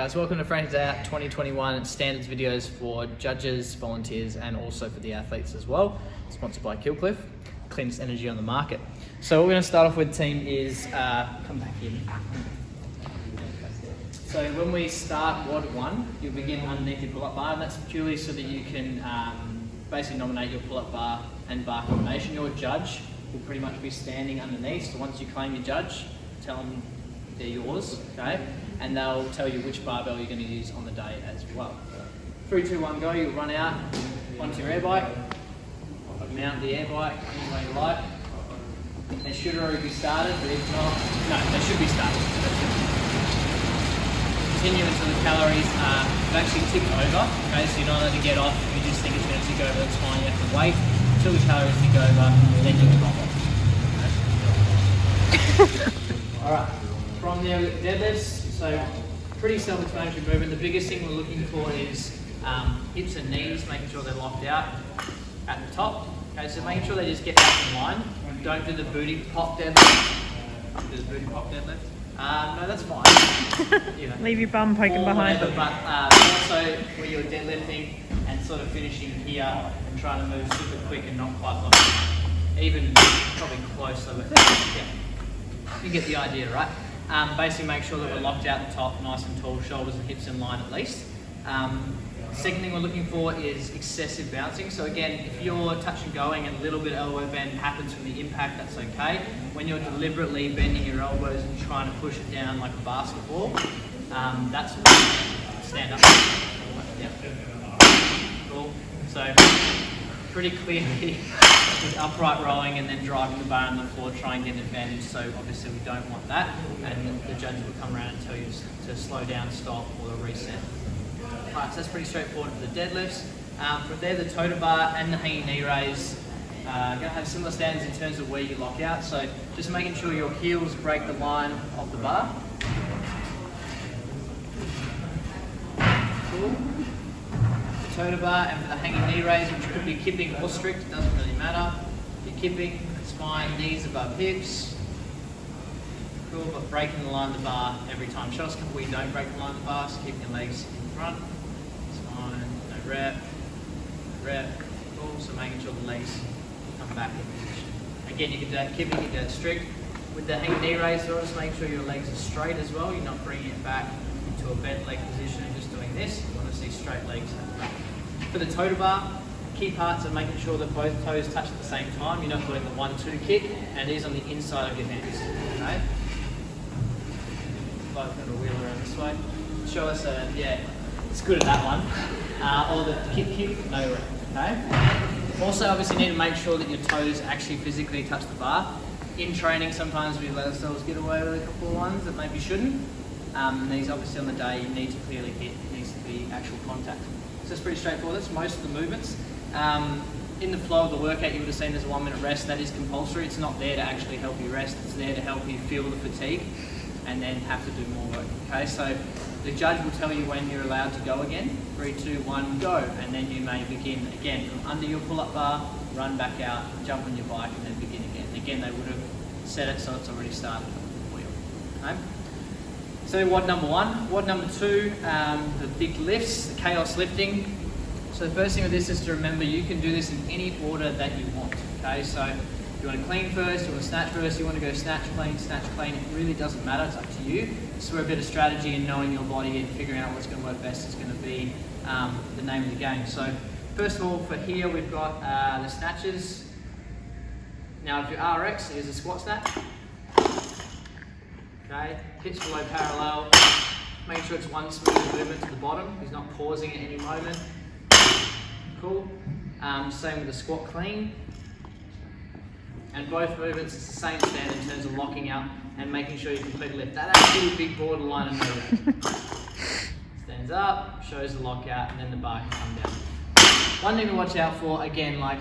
guys, welcome to Friends Out 2021 standards videos for judges, volunteers and also for the athletes as well. Sponsored by Killcliff, cleanest energy on the market. So what we're going to start off with, team, is come back in. So when we start WOD 1, you'll begin underneath your pull-up bar, and that's purely so that you can basically nominate your pull-up bar and bar combination. Your judge will pretty much be standing underneath, so once you claim your judge, tell them they're yours, okay? And they'll tell you which barbell you're going to use on the day as well. 3, 2, 1, go. You'll run out onto your air bike, mount the air bike any way you like. They should already be started, but if not, no, they should be started. Continue until the calories have actually ticked over, okay? So you're not allowed to get off. If you just think it's going to tick over, that's fine. You have to wait until the calories tick over, then you can hop off. All right. From there, deadlifts. So pretty self-explanatory movement. The biggest thing we're looking for is hips and knees, making sure they're locked out at the top. Okay, so making sure they just get back in line. Don't do the booty pop deadlift. Do the booty pop deadlift. No, that's fine. You know, leave your bum poking behind. Whatever, but also where you're deadlifting and sort of finishing here and trying to move super quick and not quite lock. Even probably closer, but yeah, you get the idea, right? Basically make sure that we're locked out the top, nice and tall, shoulders and hips in line at least. Second thing we're looking for is excessive bouncing. So again, if you're touch and going and a little bit of elbow bend happens from the impact, that's okay. When you're deliberately bending your elbows and trying to push it down like a basketball, that's stand up. Yep. Cool. So pretty clearly with upright rowing and then driving the bar on the floor, try and get an advantage. So obviously we don't want that, and the judge will come around and tell you to slow down, stop, or reset. Alright, so that's pretty straightforward for the deadlifts. From there, the total bar and the hanging knee raise going to have similar standards in terms of where you lock out. So just making sure your heels break the line of the bar. Cool. Total bar, and for the hanging knee raise, which could be kipping or strict, it doesn't really matter. If you're kipping, it's fine, knees above hips. Cool, but breaking the line of the bar every time. Show us a couple where you don't break the line of the bar, so keeping your legs in front. It's fine, no rep, cool, so making sure the legs come back in position. Again, you can do that kipping, you can do that strict. With the hanging knee raise, just make sure your legs are straight as well. You're not bringing it back into a bent leg position and just doing this. You want to see straight legs at the back. For the total bar, key parts are making sure that both toes touch at the same time. You're not doing the 1-2 kick, and it is on the inside of your hands. Okay? Both going to wheel around this way. Show us yeah, it's good at that one. Or the kick, no rep. Okay? Also, obviously, you need to make sure that your toes actually physically touch the bar. In training, sometimes we let ourselves get away with a couple of ones that maybe shouldn't. And these, obviously, on the day, you need to clearly hit. It needs to be actual contact. So it's pretty straightforward. That's most of the movements. In the flow of the workout, you would have seen there's a 1-minute rest. That is compulsory. It's not there to actually help you rest. It's there to help you feel the fatigue and then have to do more work. Okay, so the judge will tell you when you're allowed to go again. 3, 2, 1, go. And then you may begin again from under your pull-up bar, run back out, jump on your bike, and then begin again. Again, they would have set it so it's already started for you. Okay? So WOD number 1. WOD number 2, the big lifts, the chaos lifting. So the first thing with this is to remember you can do this in any order that you want. Okay, so if you want to clean first, you want to snatch first, you want to go snatch, clean, it really doesn't matter, it's up to you. It's where a bit of strategy and knowing your body and figuring out what's going to work best is going to be the name of the game. So first of all, for here we've got the snatches. Now if you're RX, here's a squat snatch. Okay, hips below parallel, make sure it's one smooth movement to the bottom, he's not pausing at any moment. Cool. Same with the squat clean. And both movements, it's the same standard in terms of locking out and making sure you complete lift. That actually big borderline of no rep. Stands up, shows the lockout, and then the bar can come down. One thing to watch out for, again, like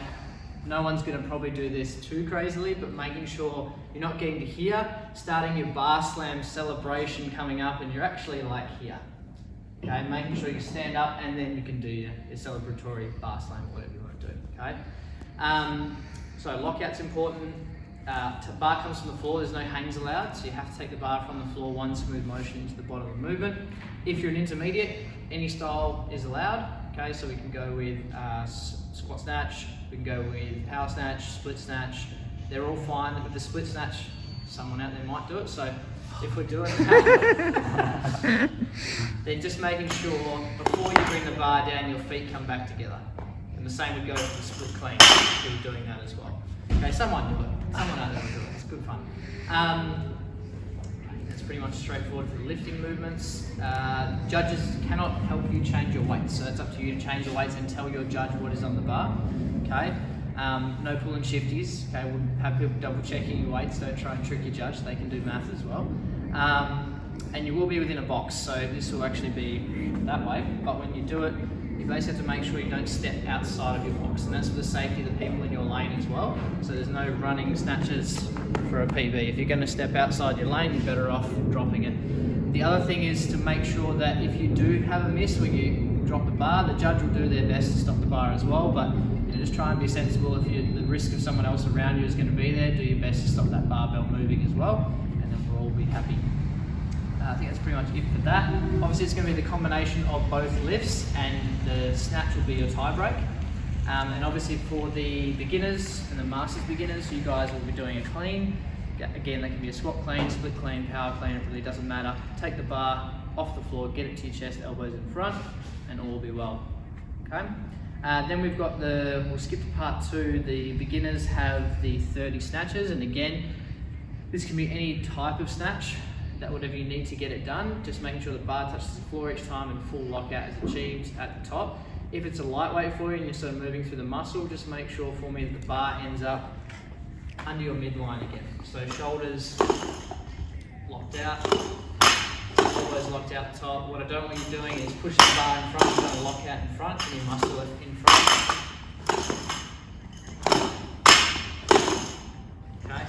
no one's going to probably do this too crazily, but making sure you're not getting to here, starting your bar slam celebration coming up, and you're actually like here. Okay, making sure you stand up and then you can do your celebratory bar slam, whatever you want to do. Okay, so lockout's important. bar comes from the floor, there's no hangs allowed, so you have to take the bar from the floor, one smooth motion into the bottom of the movement. If you're an intermediate, any style is allowed. Okay, so we can go with squat snatch, we can go with power snatch, split snatch. They're all fine. With the split snatch, someone out there might do it, so if we're doing that, then just making sure before you bring the bar down, your feet come back together. And the same would go with the split clean if you're doing that as well. Okay, someone do it. Someone out there will do it. It's good fun. That's pretty much straightforward for the lifting movements. Judges cannot help you change your weights, so it's up to you to change your weights and tell your judge what is on the bar. Okay. No pull and shifties. Okay, we'll have people double checking your weights. Don't try and trick your judge. They can do math as well. And you will be within a box, so this will actually be that way. But when you do it, you basically have to make sure you don't step outside of your box, and that's for the safety of the people in your lane as well. So there's no running snatches for a PB. If you're going to step outside your lane, you're better off dropping it. The other thing is to make sure that if you do have a miss when you drop the bar, the judge will do their best to stop the bar as well. But just try and be sensible. If the risk of someone else around you is going to be there, do your best to stop that barbell moving as well, and then we'll all be happy. I think that's pretty much it for that. Obviously it's going to be the combination of both lifts, and the snatch will be your tie break. And obviously for the beginners and the masters beginners, you guys will be doing a clean. Again, that can be a squat clean, split clean, power clean, it really doesn't matter. Take the bar off the floor, get it to your chest, elbows in front, and all will be well. Okay. Then we've got we'll skip to part 2, the beginners have the 30 snatches, and again, this can be any type of snatch, that whatever you need to get it done, just making sure the bar touches the floor each time and full lockout is achieved at the top. If it's a lightweight for you and you're sort of moving through the muscle, just make sure for me that the bar ends up under your midline again. So shoulders locked out, elbows locked out the top. What I don't want you doing is pushing the bar in front, you're going to lock out in front and your muscle in front. Okay,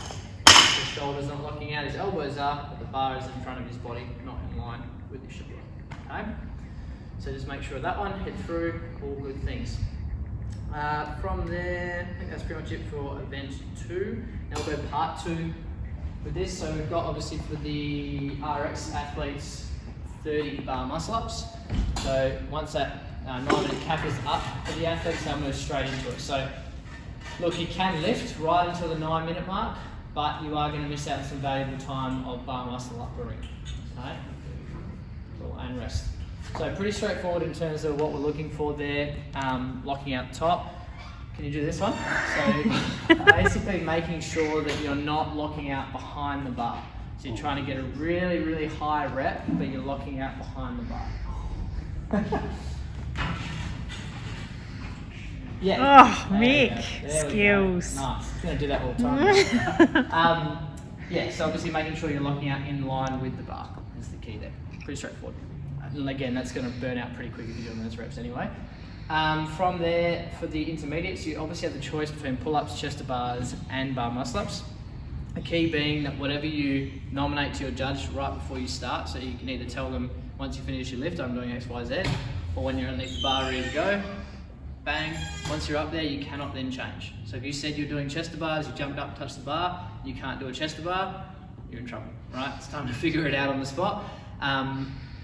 his shoulders not locking out, his elbows are, but the bar is in front of his body, not in line with his shoulder. Okay, so just make sure that one, head through, all good things. From there, I think that's pretty much it for event 2. Now we'll go part 2 with this. So we've got obviously for the RX athletes 30 bar muscle ups. So once that 9-minute cap is up for the athletes, they'll move straight into it. So look, you can lift right until the 9-minute mark, but you are going to miss out on some valuable time of bar muscle uppering. Okay, cool, and rest. So pretty straightforward in terms of what we're looking for there. Locking out the top. Can you do this one? So basically making sure that you're not locking out behind the bar. So you're trying to get a really, really high rep, but you're locking out behind the bar. Yeah. Oh, Mick, skills. Nice. I'm going to do that all the time. Yeah, so obviously making sure you're locking out in line with the bar is the key there. Pretty straightforward. And again, that's going to burn out pretty quick if you're doing those reps anyway. From there, for the intermediates, you obviously have the choice between pull-ups, chest to bars, and bar muscle-ups. The key being that whatever you nominate to your judge right before you start, so you can either tell them once you finish your lift, I'm doing X, Y, Z, or when you're underneath the bar ready to go, bang, once you're up there, you cannot then change. So if you said you're doing chest to bars, you jumped up, touched the bar, you can't do a chest to bar, you're in trouble, right? It's time to figure it out on the spot.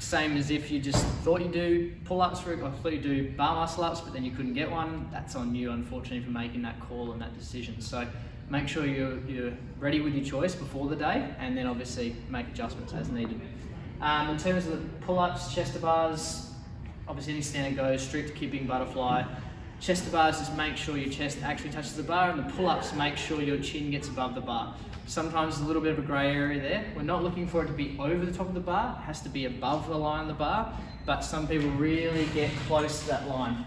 Same as if you just thought you do pull-ups or thought you do bar muscle-ups, but then you couldn't get one. That's on you, unfortunately, for making that call and that decision. So make sure you're ready with your choice before the day, and then obviously make adjustments as needed. In terms of the pull-ups, chest to bars, obviously any standard goes, strict keeping butterfly. Chest to bars, just make sure your chest actually touches the bar, and the pull-ups, make sure your chin gets above the bar. Sometimes there's a little bit of a grey area there. We're not looking for it to be over the top of the bar, it has to be above the line of the bar, but some people really get close to that line.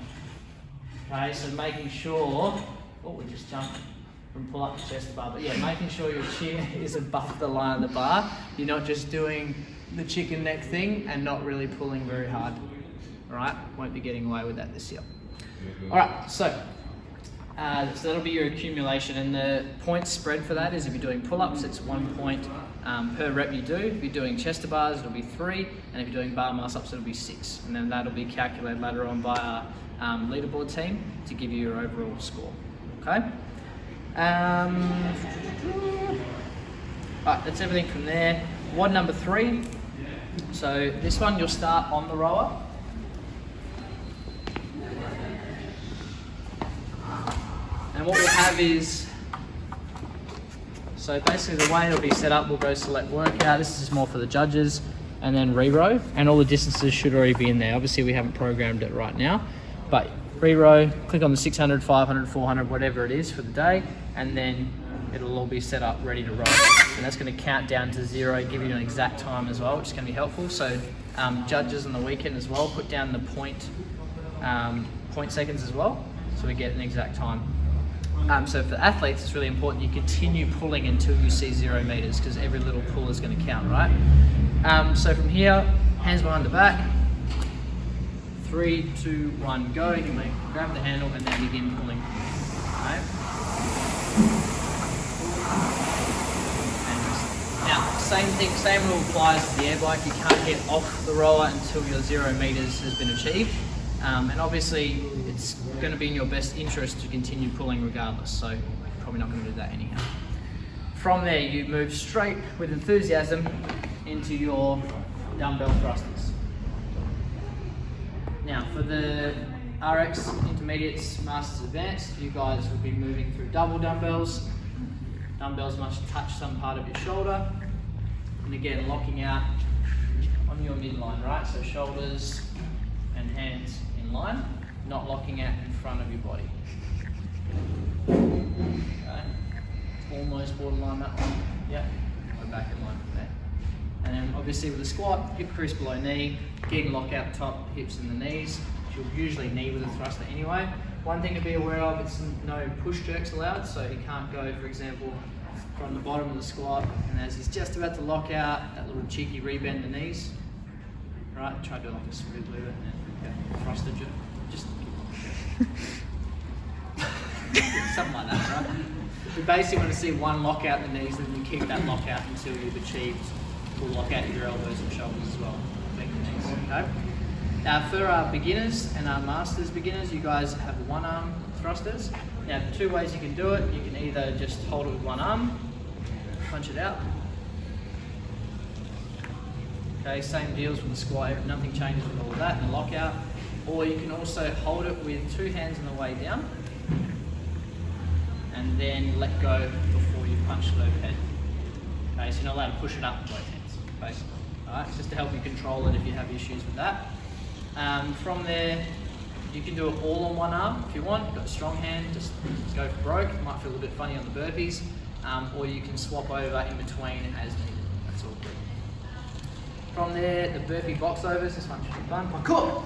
Okay, so making sure, we just jumped from pull up to chest to bar, but yeah, making sure your chin is above the line of the bar. You're not just doing the chicken neck thing and not really pulling very hard. All right, won't be getting away with that this year. All right, so that'll be your accumulation, and the points spread for that is if you're doing pull-ups, it's 1 point per rep you do. If you're doing chest to bars, it'll be 3, and if you're doing bar muscle-ups, it'll be 6. And then that'll be calculated later on by our leaderboard team to give you your overall score. Okay. Right, that's everything from there. WOD number 3. So this one you'll start on the rower. And what we'll have is, so basically the way it'll be set up, we'll go select workout. This is more for the judges, and then re-row, and all the distances should already be in there. Obviously we haven't programmed it right now, but re-row, click on the 600, 500, 400, whatever it is for the day, and then it'll all be set up ready to roll. And that's going to count down to 0, give you an exact time as well, which is going to be helpful. So judges on the weekend as well, put down the point seconds as well, so we get an exact time. So for athletes, it's really important you continue pulling until you see 0 meters, because every little pull is going to count, right? So from here, hands behind the back. 3, 2, 1, go. You can grab the handle and then begin pulling. Okay. Now, same rule applies to the air bike. You can't get off the rower until your 0 meters has been achieved. And obviously, it's going to be in your best interest to continue pulling regardless, so you're probably not going to do that anyhow. From there, you move straight with enthusiasm into your dumbbell thrusters. Now, for the RX, Intermediates, Masters, Advanced, you guys will be moving through double dumbbells. Dumbbells must touch some part of your shoulder. And again, locking out on your midline, right? So shoulders and hands in line, not locking out in front of your body. Okay. Almost borderline that one. Yep, we're back in line from there. And then obviously with the squat, hip crease below knee, getting lock out top, hips and the knees. You'll usually knee with a thruster anyway. One thing to be aware of, it's no push jerks allowed, so he can't go, for example, from the bottom of the squat, and as he's just about to lock out, that little cheeky rebend the knees. Right, try to do like a smooth lever, and then thruster jerk. Just something like that, right? We basically want to see one lockout in the knees, and you keep that lockout until you've achieved full lockout in your elbows and shoulders as well. Bend the knees, okay? Now for our beginners and our masters beginners, you guys have one arm thrusters. Now 2 ways you can do it. You can either just hold it with one arm, punch it out. Okay, same deals with the squat, nothing changes with all of that and the lockout. Or you can also hold it with 2 hands on the way down and then let go before you punch it overhead. Okay, so you're not allowed to push it up with both hands, basically. Alright, just to help you control it if you have issues with that. From there, you can do it all on one arm if you want. You've got a strong hand, just go for broke. It might feel a little bit funny on the burpees. Or you can swap over in between as needed. That's all good. From there, the burpee box overs. This one should be fun. Parkour!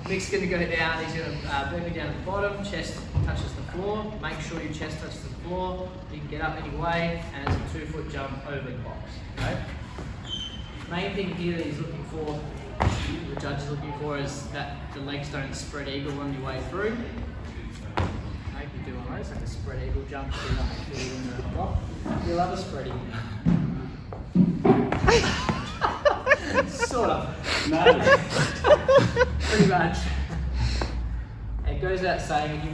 Mick's going to go down. He's going to burpee down at the bottom. Chest touches the floor. Make sure your chest touches the floor. You can get up anyway, and it's a 2-foot jump over the box. Okay? Main thing here that he's looking for, the judge is looking for, is that the legs don't spread eagle on your way through. Okay, you do one of those, like a spread eagle jump. So you're not actually in the rock. You love a spread eagle. Sort of. No. Pretty much. It goes without saying, if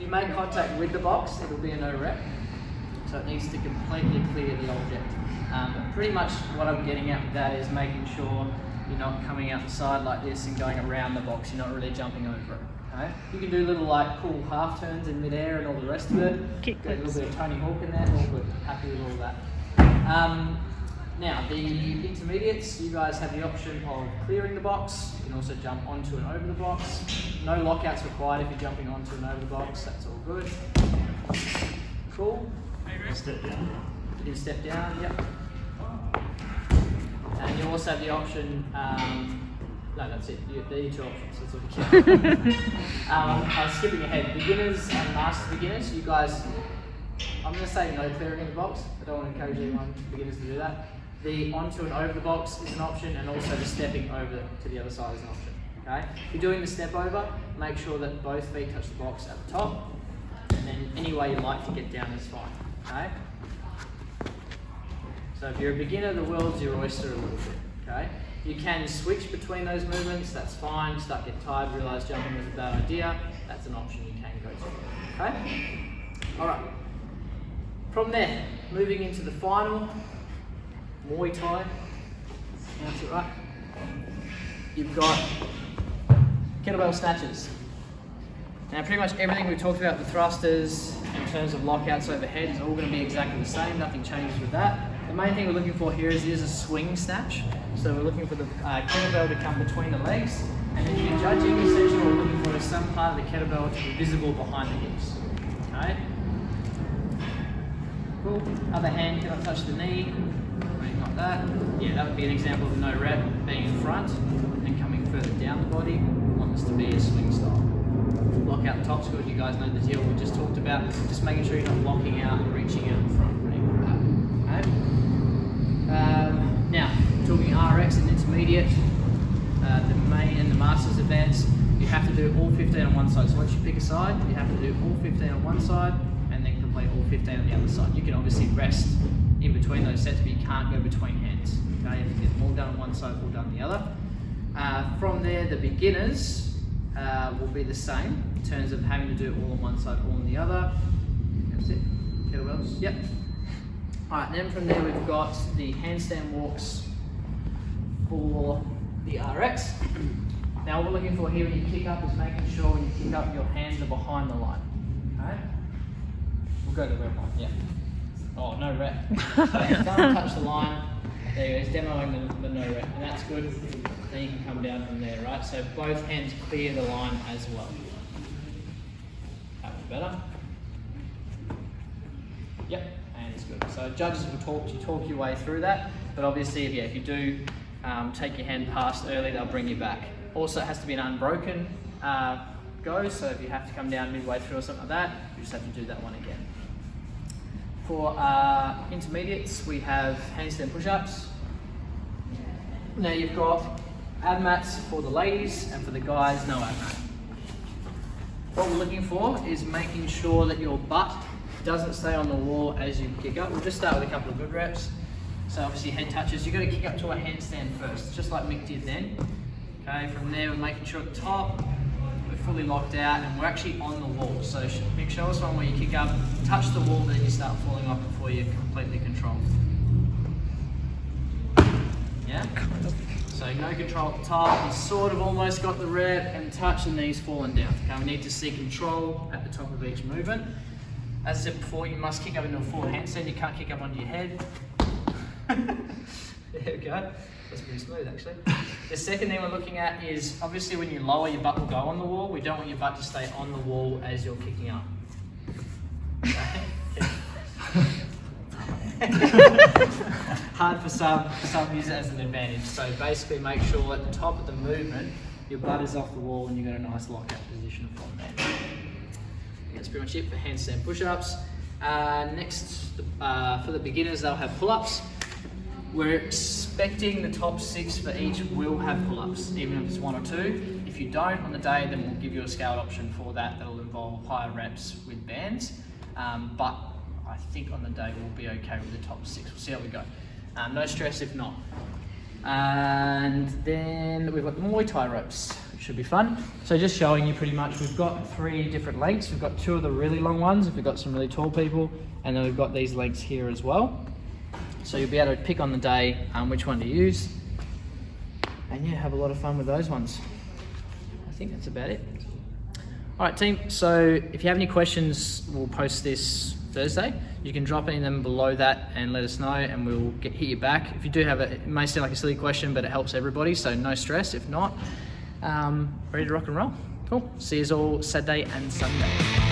you make contact with the box, it will be a no rep. So it needs to completely clear the object. But pretty much what I'm getting at with that is making sure you're not coming out the side like this and going around the box. You're not really jumping over it. Okay? You can do little like cool half turns in midair and all the rest of it. Get a little bit of Tony Hawk in there. All good. Happy with all that. Now the intermediates, you guys have the option of clearing the box. You can also jump onto and over the box. No lockouts required if you're jumping onto and over the box. That's all good. Cool. Step down. You can step down, yep. And you also have the option, no, that's it. There are your 2 options. That's all you can. I was skipping ahead. Beginners and master beginners, you guys, I'm going to say no clearing in the box. I don't want to encourage anyone, beginners, to do that. The onto and over the box is an option, and also the stepping over to the other side is an option. Okay? If you're doing the step over, make sure that both feet touch the box at the top, and then any way you like to get down is fine. Okay? So if you're a beginner, the world's your oyster a little bit. Okay? You can switch between those movements, that's fine. Start getting tired, realise jumping was a bad idea, that's an option you can go to. Okay? All right. From there, moving into the final, Muay Thai. That's it, right? You've got kettlebell snatches. Now pretty much everything we talked about, the thrusters, in terms of lockouts overhead, is all going to be exactly the same, nothing changes with that. The main thing we're looking for here is a swing snatch. So we're looking for the kettlebell to come between the legs, and then if you're judging, essentially what we're looking for is some part of the kettlebell to be visible behind the hips. Okay? Cool. Other hand cannot touch the knee, anything like that. Yeah, that would be an example of a no rep, being in front and coming further down the body. We want this to be a swing style. Lock out the top squat, you guys know the deal we just talked about. Just making sure you're not locking out and reaching out in front. Okay? Now, talking RX and intermediate, the main and the masters events, you have to do all 15 on one side. So once you pick a side, you have to do all 15 on one side and then complete all 15 on the other side. You can obviously rest in between those sets, but you can't go between hands. Okay? You have to get them all done on one side, all done on the other. From there, the beginners will be the same in terms of having to do all on one side, all on the other. That's it. Kettlebells. Yep. Alright, then from there we've got the handstand walks for the RX. Now what we're looking for here when you kick up is making sure when you kick up your hands are behind the line. Okay? We'll go to the red line, yeah. Oh, no rep. So don't touch the line. There you go, it's demoing the no rep, and that's good. Then you can come down from there, right? So both hands clear the line as well. That was better. Yep, and it's good. So judges will talk your way through that, but obviously if you do take your hand past early, they'll bring you back. Also, it has to be an unbroken go, so if you have to come down midway through or something like that, you just have to do that one again. For intermediates, we have handstand push-ups. Now you've got ab mats for the ladies, and for the guys, no ab mat. What we're looking for is making sure that your butt doesn't stay on the wall as you kick up. We'll just start with a couple of good reps. So obviously head touches, you've got to kick up to a handstand first, just like Mick did then. Okay, from there we're making sure at the top, we're fully locked out and we're actually on the wall. So Mick, show us one where you kick up, touch the wall, then you start falling off before you're completely controlled. Yeah? So no control at the top, you sort of almost got the rep and touch the knees falling down. Okay, we need to see control at the top of each movement. As I said before, you must kick up into a full handstand, you can't kick up onto your head. There we go, that's pretty smooth actually. The second thing we're looking at is, obviously when you lower, your butt will go on the wall. We don't want your butt to stay on the wall as you're kicking up. Hard for some use it as an advantage. So basically make sure at the top of the movement, your butt is off the wall and you've got a nice lockout position from there. That's pretty much it for handstand push-ups. Next, for the beginners, they'll have pull-ups. We're expecting the top 6 for each will have pull-ups, even if it's 1 or 2. If you don't on the day, then we'll give you a scaled option for that. That'll involve higher reps with bands. But I think on the day we'll be okay with the top 6. We'll see how we go. No stress if not. And then we've got the Muay Thai ropes, which should be fun. So just showing you pretty much, we've got 3 different lengths. We've got 2 of the really long ones if we've got some really tall people, and then we've got these lengths here as well. So you'll be able to pick on the day which one to use. And yeah, have a lot of fun with those ones. I think that's about it. All right, team, so if you have any questions, we'll post this Thursday. You can drop any of them below that and let us know, and we'll hit you back. If you do have it may sound like a silly question, but it helps everybody, so no stress. If not, ready to rock and roll. Cool. See you all Saturday and Sunday.